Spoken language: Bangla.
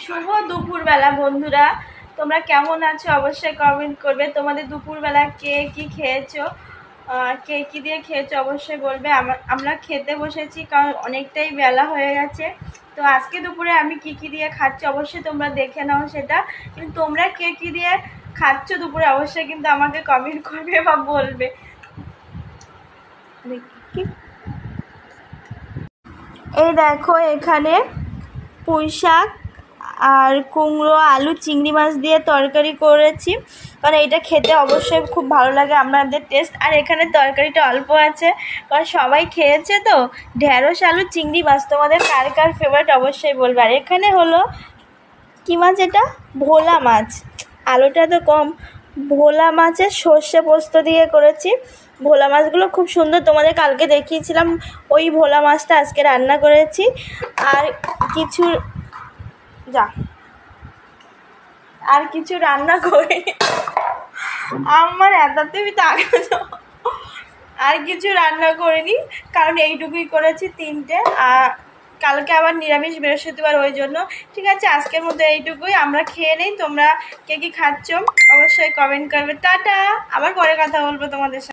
শুভ দুপুরবেলা বন্ধুরা, তোমরা কেমন আছো অবশ্যই কমেন্ট করবে। তোমাদের দুপুরবেলা কে কি খেয়েছো, কে কি দিয়ে খেয়েছো অবশ্যই বলবে। আমরা খেতে বসেছি কারণ অনেকটাই বেলা হয়ে গেছে। তো আজকে দুপুরে আমি কি কি দিয়ে খাচ্ছি অবশ্যই তোমরা দেখে নাও সেটা। কিন্তু তোমরা কে কি দিয়ে খাচ্ছ দুপুরে অবশ্যই কিন্তু আমাকে কমেন্ট করবে বা বলবে। এই দেখো এখানে পুঁই শাক আর কুমড়ো আলু চিংড়ি মাছ দিয়ে তরকারি করেছি, কারণ এইটা খেতে অবশ্যই খুব ভালো লাগে আমাদের টেস্ট। আর এখানে তরকারিটা অল্প আছে কারণ সবাই খেয়েছে। তো ঢেঁড়স আলু চিংড়ি মাছ তোমাদের কার কার ফেভারিট অবশ্যই বলবে। আর এখানে হলো কী মাছ, এটা ভোলা মাছ, আলুটা তো কম। ভোলা মাছের সর্ষে পোস্ত দিয়ে করেছি। ভোলা মাছগুলো খুব সুন্দর, তোমাদের কালকে দেখিয়েছিলাম। ওই ভোলা মাছটা আজকে রান্না করেছি। আর কিছু রান্না করে আমার এততেই আর কিছু রান্না করিনি, কারণ এইটুকুই করেছি তিনটে। আর কালকে আবার নিরামিষ বৃহস্পতিবার, ওই জন্য। ঠিক আছে, আজকের মতো এইটুকুই, আমরা খেয়ে নেই। তোমরা কে কি খাচ্ছ অবশ্যই কমেন্ট করবে। টাটা, আবার পরে কথা বলবো তোমাদের সাথে।